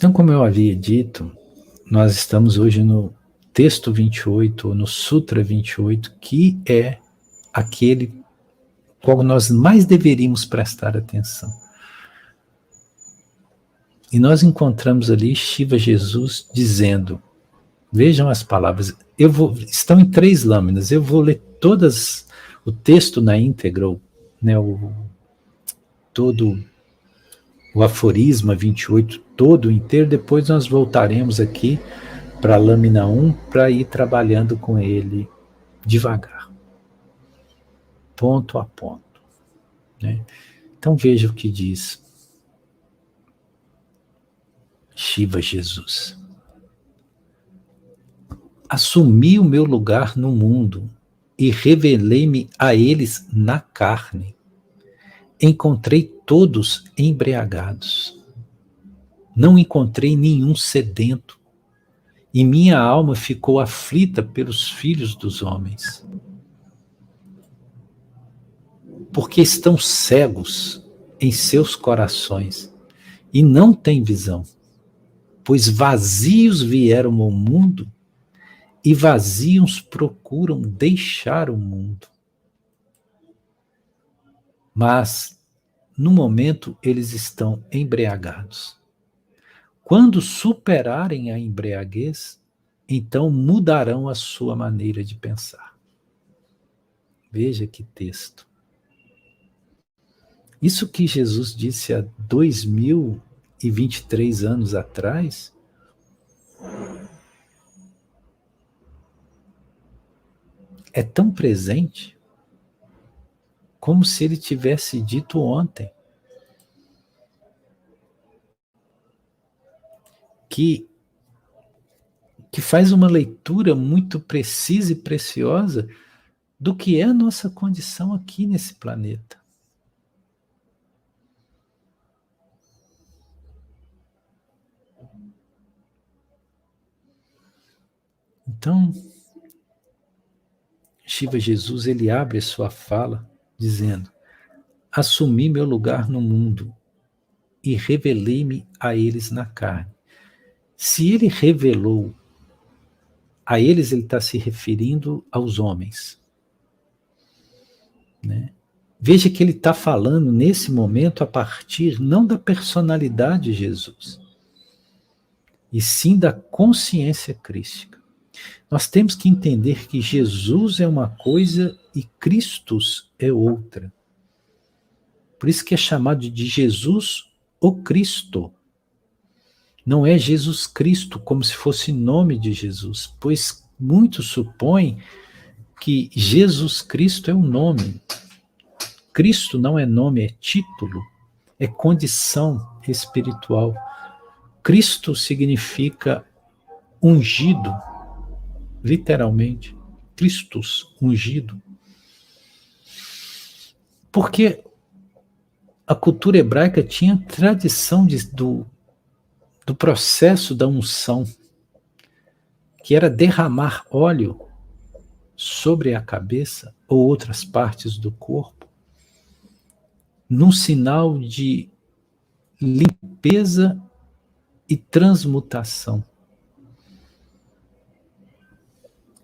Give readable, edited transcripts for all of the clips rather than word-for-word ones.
Então, como eu havia dito, nós estamos hoje no texto 28, ou no Sutra 28, que é aquele qual nós mais deveríamos prestar atenção. E nós encontramos ali Shiva Jesus dizendo, vejam as palavras, estão em 3 lâminas, eu vou ler todas, o texto na íntegra, né, todo o aforisma 28 todo inteiro, depois nós voltaremos aqui para a lâmina 1 para ir trabalhando com ele devagar, ponto a ponto. Né? Então veja o que diz Shiva Jesus. Assumi o meu lugar no mundo e revelei-me a eles na carne. Encontrei todos embriagados. Não encontrei nenhum sedento. E minha alma ficou aflita pelos filhos dos homens. Porque estão cegos em seus corações e não têm visão. Pois vazios vieram ao mundo e vazios procuram deixar o mundo. Mas, no momento, eles estão embriagados. Quando superarem a embriaguez, então mudarão a sua maneira de pensar. Veja que texto. Isso que Jesus disse há 2023 anos atrás, é tão presente como se ele tivesse dito ontem. Que faz uma leitura muito precisa e preciosa do que é a nossa condição aqui nesse planeta. Então, Shiva Jesus, ele abre a sua fala dizendo, assumi meu lugar no mundo e revelei-me a eles na carne. Se ele revelou a eles, ele está se referindo aos homens. Né? Veja que ele está falando nesse momento a partir não da personalidade de Jesus, e sim da consciência crística. Nós temos que entender que Jesus é uma coisa e Cristos é outra. Por isso que é chamado de Jesus o Cristo. Não é Jesus Cristo como se fosse nome de Jesus, pois muitos supõem que Jesus Cristo é um nome. Cristo não é nome, é título, é condição espiritual. Cristo significa ungido, literalmente. Christus, ungido. Porque a cultura hebraica tinha tradição do processo da unção, que era derramar óleo sobre a cabeça ou outras partes do corpo, num sinal de limpeza e transmutação.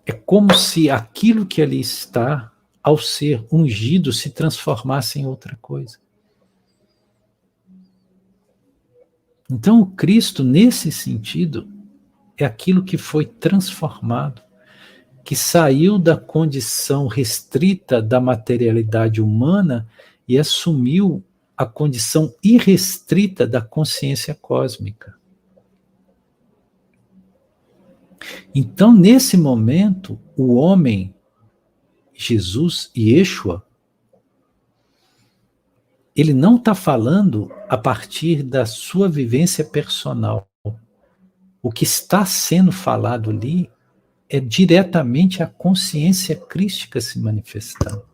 É como se aquilo que ali está, ao ser ungido, se transformasse em outra coisa. Então, o Cristo, nesse sentido, é aquilo que foi transformado, que saiu da condição restrita da materialidade humana e assumiu a condição irrestrita da consciência cósmica. Então, nesse momento, o homem, Jesus e Yeshua, ele não está falando a partir da sua vivência personal. O que está sendo falado ali é diretamente a consciência crística se manifestando.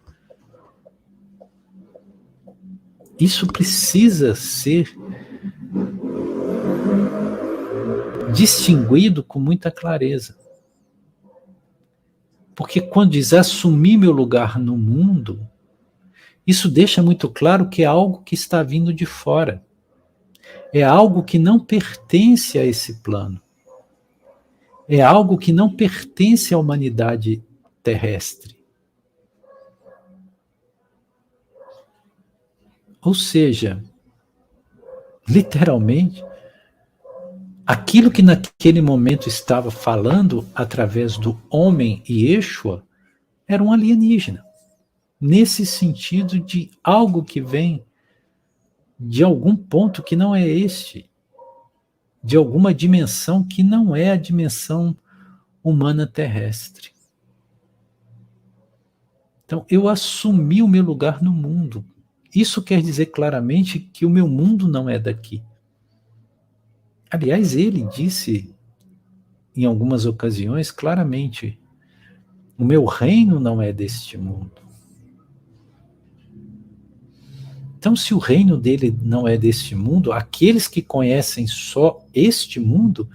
Isso precisa ser distinguido com muita clareza. Porque quando diz assumir meu lugar no mundo, isso deixa muito claro que é algo que está vindo de fora. É algo que não pertence a esse plano. É algo que não pertence à humanidade terrestre. Ou seja, literalmente, aquilo que naquele momento estava falando através do homem e Yeshua era um alienígena. Nesse sentido de algo que vem de algum ponto que não é este, de alguma dimensão que não é a dimensão humana terrestre. Então, eu assumi o meu lugar no mundo. Isso quer dizer claramente que o meu mundo não é daqui. Aliás, ele disse em algumas ocasiões claramente: o meu reino não é deste mundo. Então, se o reino dele não é deste mundo, aqueles que conhecem só este mundo,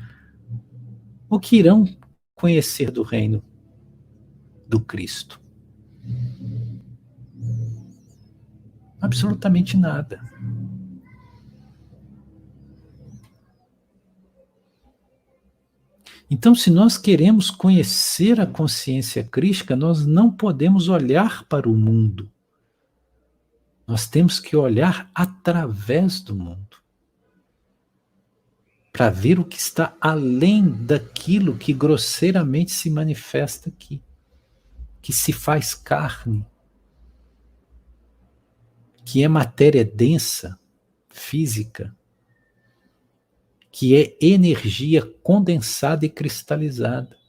o que irão conhecer do reino do Cristo? Absolutamente nada. Então, se nós queremos conhecer a consciência crística, nós não podemos olhar para o mundo. Nós temos que olhar através do mundo, para ver o que está além daquilo que grosseiramente se manifesta aqui, que se faz carne, que é matéria densa, física, que é energia condensada e cristalizada.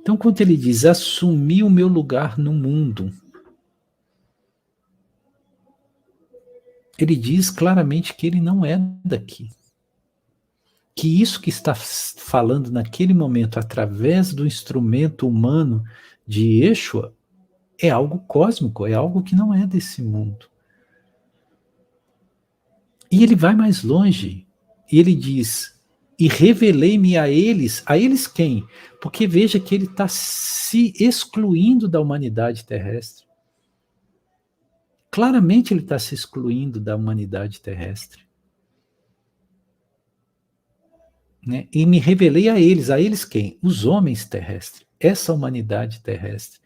Então, quando ele diz, assumi o meu lugar no mundo, ele diz claramente que ele não é daqui. Que isso que está falando naquele momento, através do instrumento humano de Yeshua, é algo cósmico, é algo que não é desse mundo. E ele vai mais longe, e ele diz, e revelei-me a eles quem? Porque veja que ele está se excluindo da humanidade terrestre. Claramente ele está se excluindo da humanidade terrestre. Né? E me revelei a eles quem? Os homens terrestres, essa humanidade terrestre.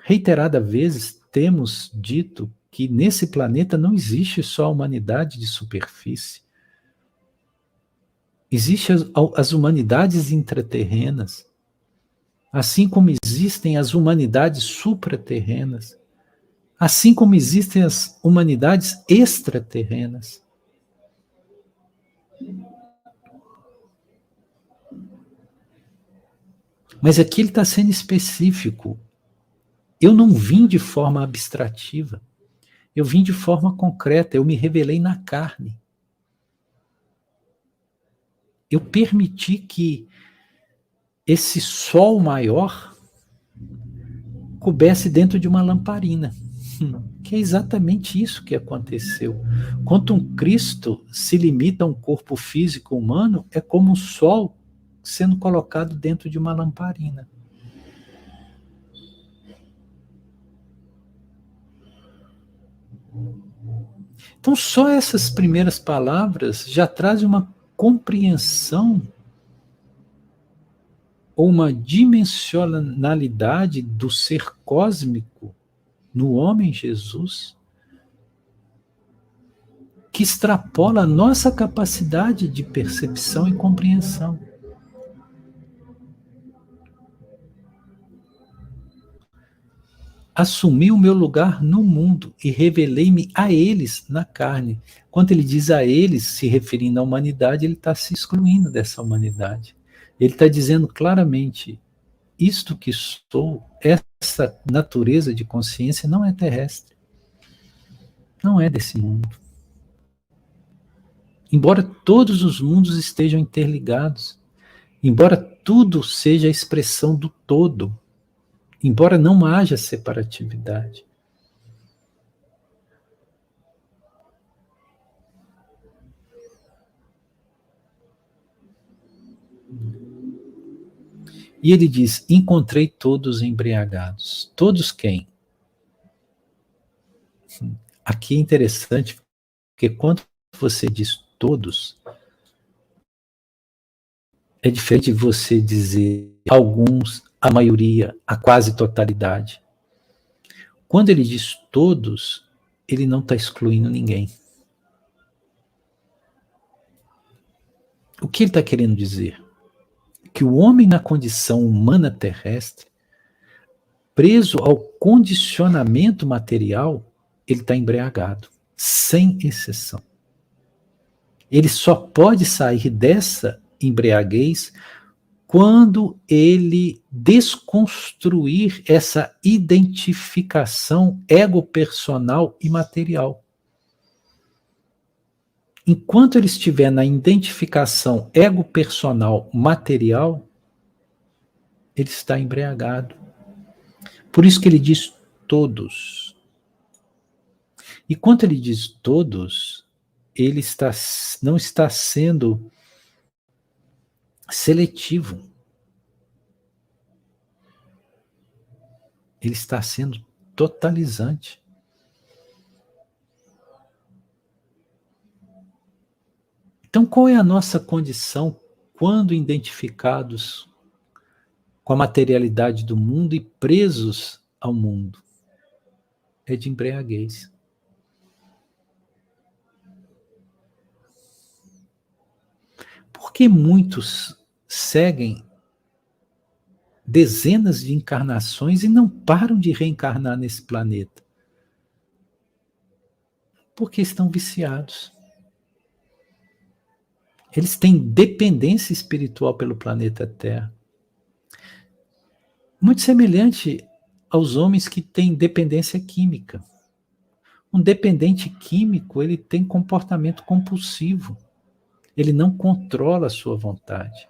Reiteradas vezes temos dito que nesse planeta não existe só a humanidade de superfície. Existem as humanidades intraterrenas, assim como existem as humanidades supraterrenas, assim como existem as humanidades extraterrenas. Mas aqui ele está sendo específico. Eu não vim de forma abstrativa. Eu vim de forma concreta. Eu me revelei na carne. Eu permiti que esse sol maior coubesse dentro de uma lamparina. Que é exatamente isso que aconteceu. Quando um Cristo se limita a um corpo físico humano, é como um sol sendo colocado dentro de uma lamparina. Então, só essas primeiras palavras já trazem uma compreensão ou uma dimensionalidade do ser cósmico no homem Jesus que extrapola a nossa capacidade de percepção e compreensão. Assumi o meu lugar no mundo e revelei-me a eles na carne. Quando ele diz a eles, se referindo à humanidade, ele está se excluindo dessa humanidade. Ele está dizendo claramente, isto que sou, essa natureza de consciência não é terrestre. Não é desse mundo. Embora todos os mundos estejam interligados, embora tudo seja a expressão do todo, embora não haja separatividade. E ele diz, encontrei todos embriagados. Todos quem? aqui é interessante, porque quando você diz todos, é diferente de você dizer alguns, a maioria, a quase totalidade. Quando ele diz todos, ele não está excluindo ninguém. O que ele está querendo dizer? Que o homem na condição humana terrestre, preso ao condicionamento material, ele está embriagado, sem exceção. Ele só pode sair dessa embriaguez quando ele desconstruir essa identificação ego-personal e material. Enquanto ele estiver na identificação ego-personal material, ele está embriagado. Por isso que ele diz todos. E quando ele diz todos, ele não está sendo seletivo. Ele está sendo totalizante. Então, qual é a nossa condição quando identificados com a materialidade do mundo e presos ao mundo? É de embriaguez. Por que muitos seguem dezenas de encarnações e não param de reencarnar nesse planeta? Porque estão viciados. Eles têm dependência espiritual pelo planeta Terra. Muito semelhante aos homens que têm dependência química. Um dependente químico, ele tem comportamento compulsivo. Ele não controla a sua vontade.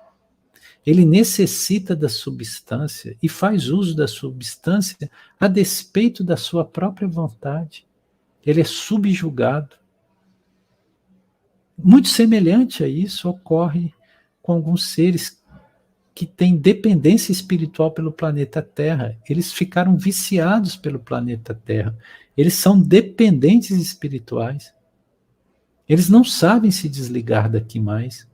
Ele necessita da substância e faz uso da substância a despeito da sua própria vontade. Ele é subjugado. Muito semelhante a isso ocorre com alguns seres que têm dependência espiritual pelo planeta Terra. Eles ficaram viciados pelo planeta Terra. Eles são dependentes espirituais. Eles não sabem se desligar daqui mais.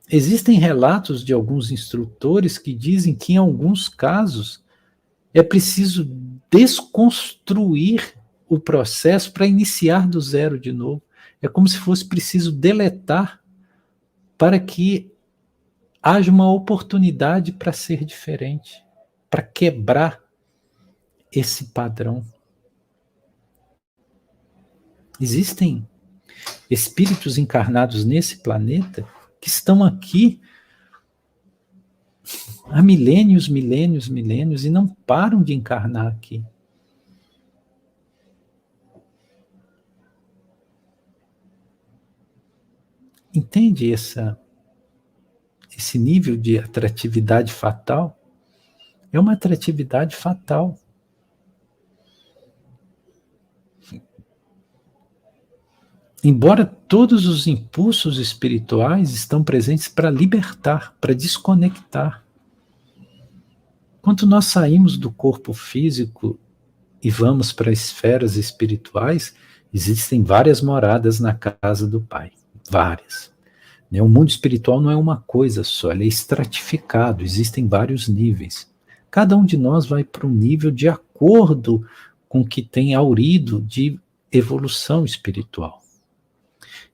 Existem relatos de alguns instrutores que dizem que, em alguns casos, é preciso desconstruir o processo para iniciar do zero de novo. É como se fosse preciso deletar para que haja uma oportunidade para ser diferente, para quebrar esse padrão. Existem espíritos encarnados nesse planeta que estão aqui há milênios, milênios, milênios e não param de encarnar aqui. Entende esse nível de atratividade fatal? É uma atratividade fatal. Embora todos os impulsos espirituais estão presentes para libertar, para desconectar. Quando nós saímos do corpo físico e vamos para esferas espirituais, existem várias moradas na casa do Pai. Várias. O mundo espiritual não é uma coisa só, ele é estratificado, existem vários níveis. Cada um de nós vai para um nível de acordo com o que tem aurido de evolução espiritual.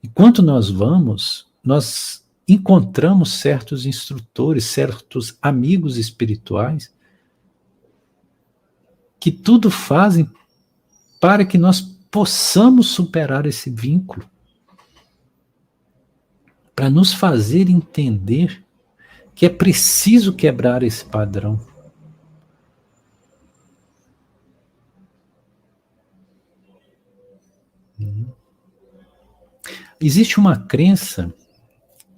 Enquanto nós vamos, nós encontramos certos instrutores, certos amigos espirituais, que tudo fazem para que nós possamos superar esse vínculo, para nos fazer entender que é preciso quebrar esse padrão. Existe uma crença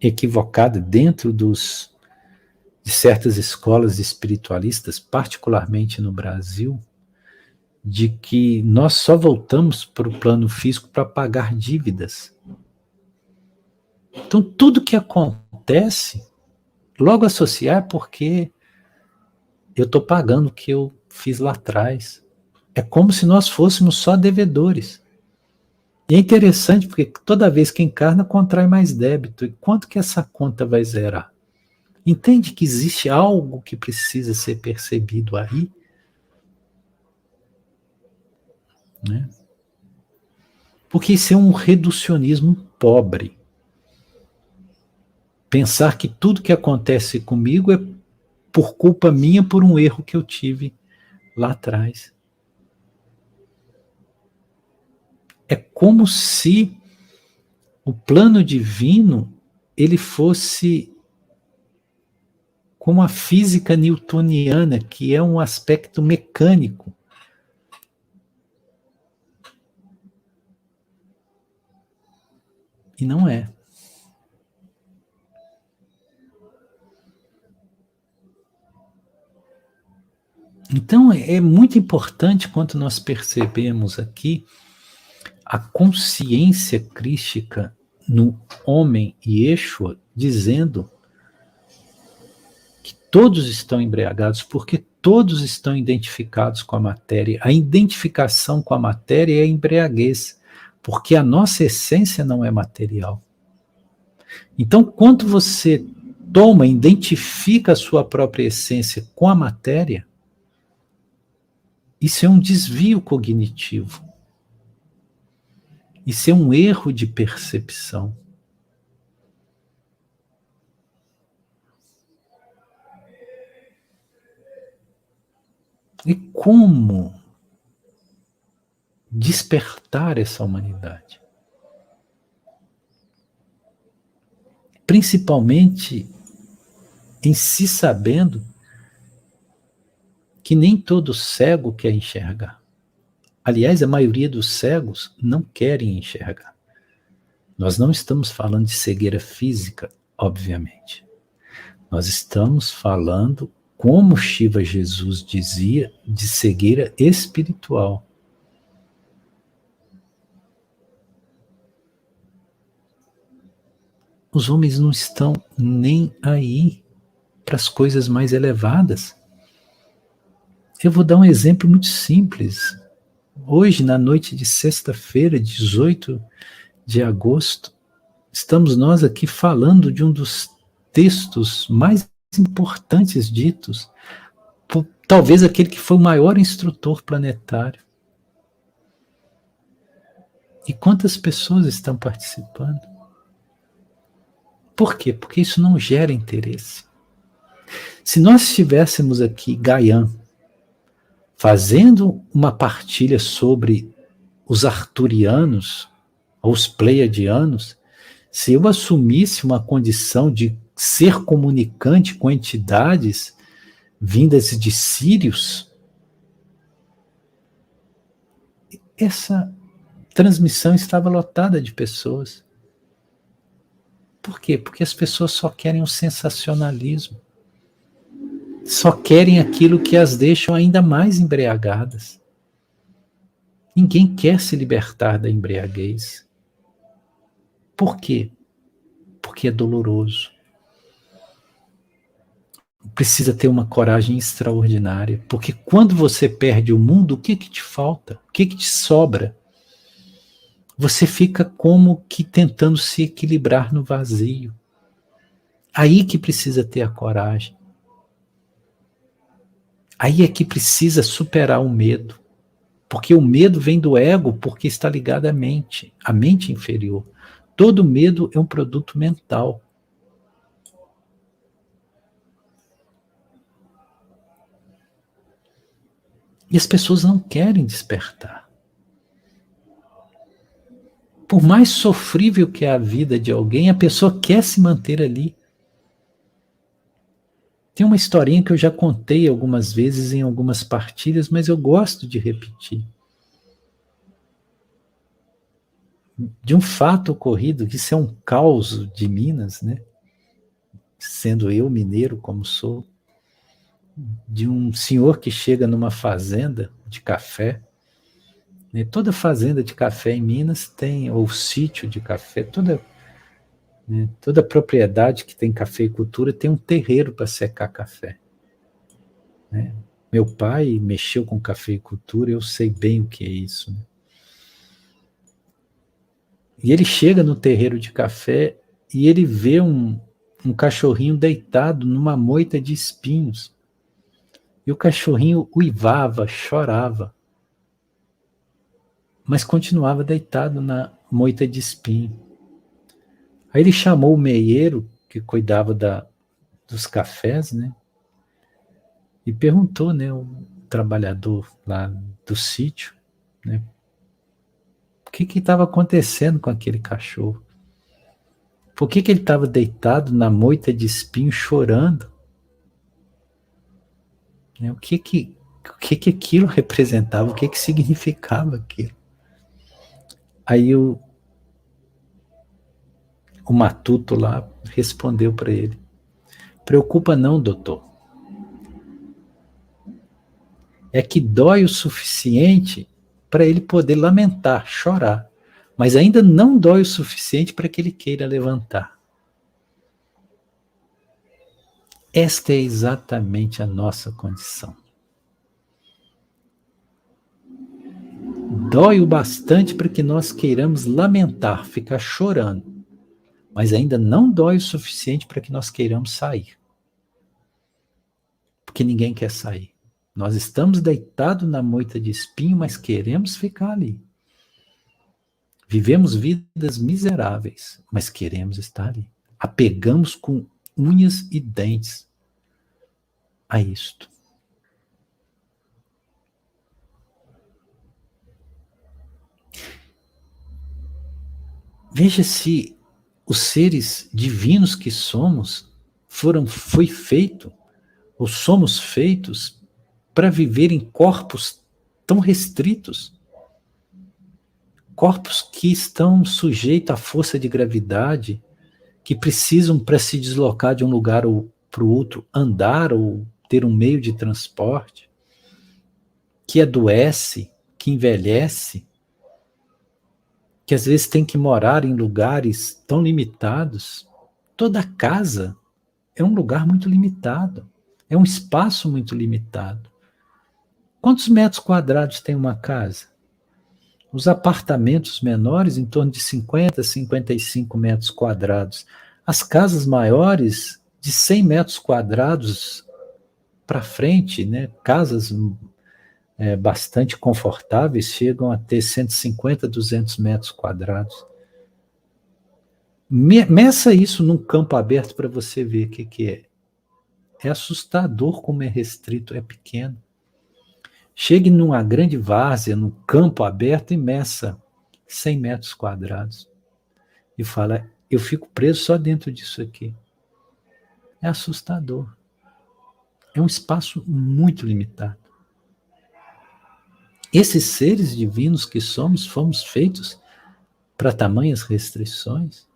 equivocada dentro de certas escolas espiritualistas, particularmente no Brasil, de que nós só voltamos para o plano físico para pagar dívidas. Então, tudo que acontece, logo associar é porque eu estou pagando o que eu fiz lá atrás. É como se nós fôssemos só devedores. E é interessante porque toda vez que encarna, contrai mais débito. E quanto que essa conta vai zerar? Entende que existe algo que precisa ser percebido aí? Né? Porque isso é um reducionismo pobre. Pensar que tudo que acontece comigo é por culpa minha, por um erro que eu tive lá atrás. É como se o plano divino ele fosse como a física newtoniana, que é um aspecto mecânico. E não é. Então, é muito importante quando nós percebemos aqui a consciência crística no homem Yeshua, dizendo que todos estão embriagados, porque todos estão identificados com a matéria. A identificação com a matéria é a embriaguez, porque a nossa essência não é material. Então, quando você toma, identifica a sua própria essência com a matéria, isso é um desvio cognitivo. Isso é um erro de percepção. E como despertar essa humanidade? Principalmente em se sabendo que nem todo cego quer enxergar. Aliás, a maioria dos cegos não querem enxergar. Nós não estamos falando de cegueira física, obviamente. Nós estamos falando, como Shiva Jesus dizia, de cegueira espiritual. Os homens não estão nem aí para as coisas mais elevadas. Eu vou dar um exemplo muito simples. Hoje, na noite de sexta-feira, 18 de agosto, estamos nós aqui falando de um dos textos mais importantes ditos, por, talvez aquele que foi o maior instrutor planetário. E quantas pessoas estão participando? Por quê? Porque isso não gera interesse. Se nós estivéssemos aqui, Gaian, fazendo uma partilha sobre os arturianos, ou os pleiadianos, se eu assumisse uma condição de ser comunicante com entidades vindas de Sírios, essa transmissão estava lotada de pessoas. Por quê? Porque as pessoas só querem o sensacionalismo. Só querem aquilo que as deixam ainda mais embriagadas. Ninguém quer se libertar da embriaguez. Por quê? Porque é doloroso. Precisa ter uma coragem extraordinária, porque quando você perde o mundo, o que te falta? O que te sobra? Você fica como que tentando se equilibrar no vazio. Aí que precisa ter a coragem. Aí é que precisa superar o medo. Porque o medo vem do ego, porque está ligado à mente inferior. Todo medo é um produto mental. E as pessoas não querem despertar. Por mais sofrível que é a vida de alguém, a pessoa quer se manter ali. Tem uma historinha que eu já contei algumas vezes em algumas partilhas, mas eu gosto de repetir. De um fato ocorrido, que isso é um caos de Minas, né? Sendo eu mineiro como sou, de um senhor que chega numa fazenda de café, né? Toda fazenda de café em Minas tem, ou sítio de café, toda propriedade que tem cafeicultura tem um terreiro para secar café. Né? Meu pai mexeu com cafeicultura, eu sei bem o que é isso. Né? E ele chega no terreiro de café e ele vê um cachorrinho deitado numa moita de espinhos. E o cachorrinho uivava, chorava, mas continuava deitado na moita de espinho. Aí ele chamou o meieiro, que cuidava dos cafés, né? E perguntou, né, o trabalhador lá do sítio, né, o que estava acontecendo com aquele cachorro? Por que ele estava deitado na moita de espinho chorando? Né, o que aquilo representava? O que significava aquilo? Aí o matuto lá respondeu para ele: preocupa não, doutor. É que dói o suficiente para ele poder lamentar, chorar, mas ainda não dói o suficiente para que ele queira levantar. Esta é exatamente a nossa condição. Dói o bastante para que nós queiramos lamentar, ficar chorando, mas ainda não dói o suficiente para que nós queiramos sair. Porque ninguém quer sair. Nós estamos deitados na moita de espinho, mas queremos ficar ali. Vivemos vidas miseráveis, mas queremos estar ali. Apegamos com unhas e dentes a isto. Veja se os seres divinos que somos foi feito ou somos feitos para viver em corpos tão restritos, corpos que estão sujeitos à força de gravidade, que precisam, para se deslocar de um lugar para o outro, andar ou ter um meio de transporte, que adoece, que envelhece, que às vezes tem que morar em lugares tão limitados. Toda casa é um lugar muito limitado, é um espaço muito limitado. Quantos metros quadrados tem uma casa? Os apartamentos menores, em torno de 50, 55 metros quadrados. As casas maiores, de 100 metros quadrados para frente, né? Casas bastante confortáveis, chegam a ter 150, 200 metros quadrados. Meça isso num campo aberto para você ver o que é. É assustador como é restrito, é pequeno. Chegue numa grande várzea, num campo aberto e meça 100 metros quadrados. E fala, eu fico preso só dentro disso aqui. É assustador. É um espaço muito limitado. Esses seres divinos que somos, fomos feitos para tamanhas restrições.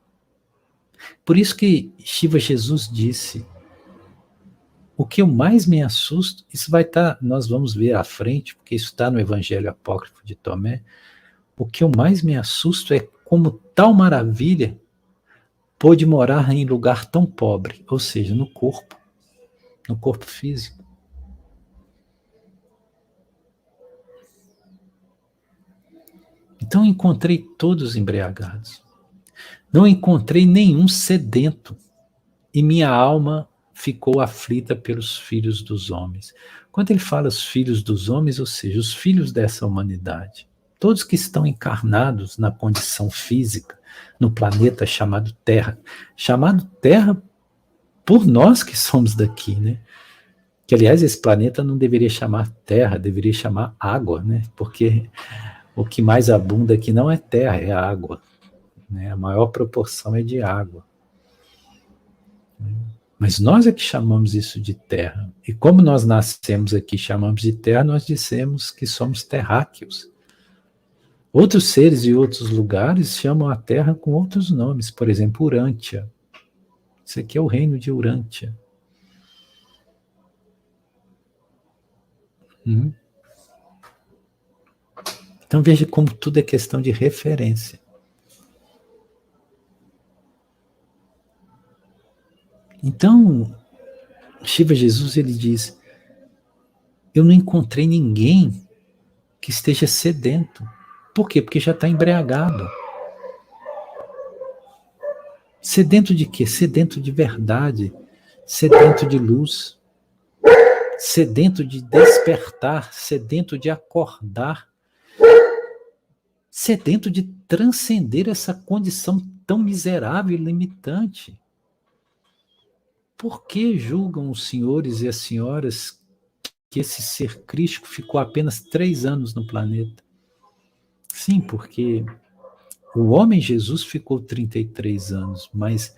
Por isso que Shiva Jesus disse, o que eu mais me assusto, isso vai estar, nós vamos ver à frente, porque isso está no Evangelho Apócrifo de Tomé, o que eu mais me assusto é como tal maravilha pôde morar em lugar tão pobre, ou seja, no corpo físico. Então encontrei todos embriagados. Não encontrei nenhum sedento. E minha alma ficou aflita pelos filhos dos homens. Quando ele fala os filhos dos homens, ou seja, os filhos dessa humanidade, todos que estão encarnados na condição física, no planeta chamado Terra por nós que somos daqui, né? Que, aliás, esse planeta não deveria chamar Terra, deveria chamar água, né? Porque o que mais abunda aqui não é terra, é água. Né? A maior proporção é de água. Mas nós é que chamamos isso de terra. E como nós nascemos aqui e chamamos de terra, nós dissemos que somos terráqueos. Outros seres e outros lugares chamam a terra com outros nomes, por exemplo, Urântia. Isso aqui é o reino de Urântia. Então veja como tudo é questão de referência. Então, Shiva Jesus ele diz, eu não encontrei ninguém que esteja sedento. Por quê? Porque já está embriagado. Sedento de quê? Sedento de verdade, sedento de luz, sedento de despertar, sedento de acordar, sedento de transcender essa condição tão miserável e limitante. Por que julgam os senhores e as senhoras que esse ser crístico ficou apenas 3 anos no planeta? Sim, porque o homem Jesus ficou 33 anos, mas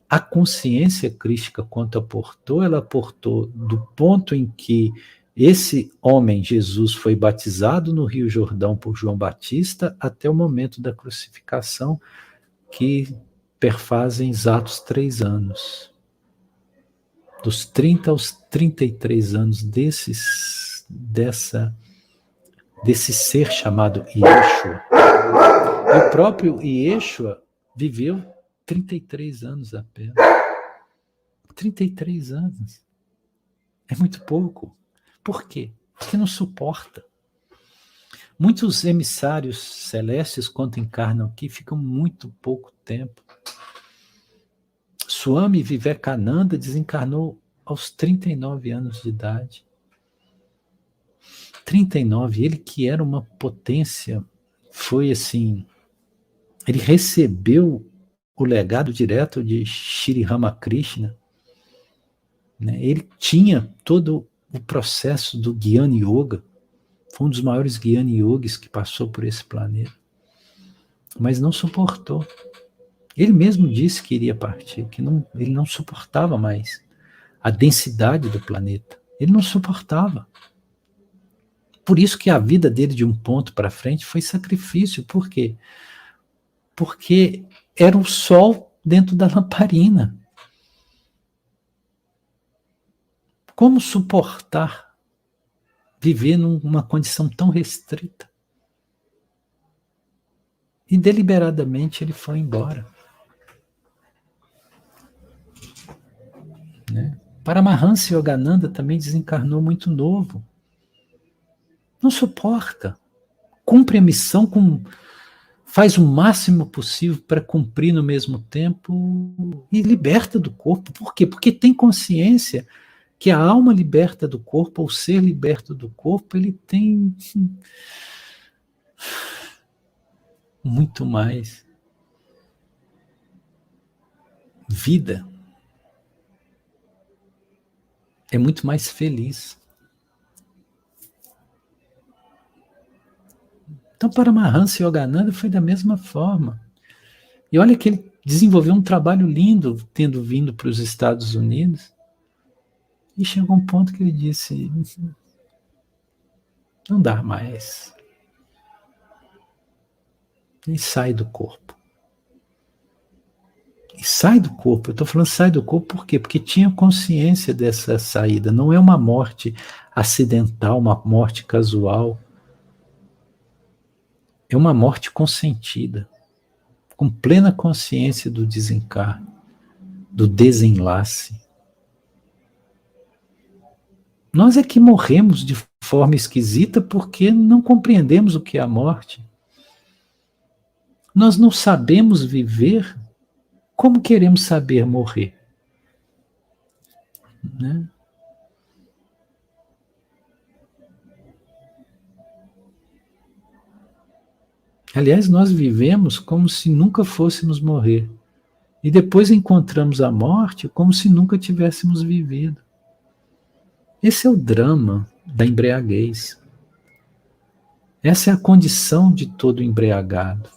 a consciência crística, quanto aportou, ela aportou do ponto em que esse homem Jesus foi batizado no Rio Jordão por João Batista até o momento da crucificação, que perfazem exatos 3 anos. Dos 30 aos 33 anos desse ser chamado Yeshua. E o próprio Yeshua viveu 33 anos apenas. 33 anos. É muito pouco. Por quê? Porque não suporta. Muitos emissários celestes, quando encarnam aqui, ficam muito pouco tempo. Swami Vivekananda desencarnou aos 39 anos de idade. 39, ele que era uma potência, foi assim, ele recebeu o legado direto de Shri Ramakrishna, né? Ele tinha todo o processo do Jnana Yoga, foi um dos maiores Jnana Yogis que passou por esse planeta, mas não suportou. Ele mesmo disse que iria partir, que ele não suportava mais a densidade do planeta. Ele não suportava. Por isso que a vida dele de um ponto para frente foi sacrifício. Por quê? Porque era o sol dentro da lamparina. Como suportar viver numa condição tão restrita? E deliberadamente ele foi embora. Né? Paramahansa Yogananda também desencarnou muito novo. Não suporta. Cumpre a missão, faz o máximo possível para cumprir no mesmo tempo e liberta do corpo. Por quê? Porque tem consciência que a alma liberta do corpo, ou o ser liberto do corpo, ele tem muito mais vida. É muito mais feliz. Então, Paramahansa Yogananda foi da mesma forma. E olha que ele desenvolveu um trabalho lindo, tendo vindo para os Estados Unidos. E chegou um ponto que ele disse, não dá mais. E sai do corpo. E sai do corpo. Eu estou falando sai do corpo por quê? Porque tinha consciência dessa saída. Não é uma morte acidental, uma morte casual. É uma morte consentida, com plena consciência do desencarne, do desenlace. Nós é que morremos de forma esquisita porque não compreendemos o que é a morte. Nós não sabemos viver como queremos saber morrer. Né? Aliás, nós vivemos como se nunca fôssemos morrer. E depois encontramos a morte como se nunca tivéssemos vivido. Esse é o drama da embriaguez. Essa é a condição de todo embriagado.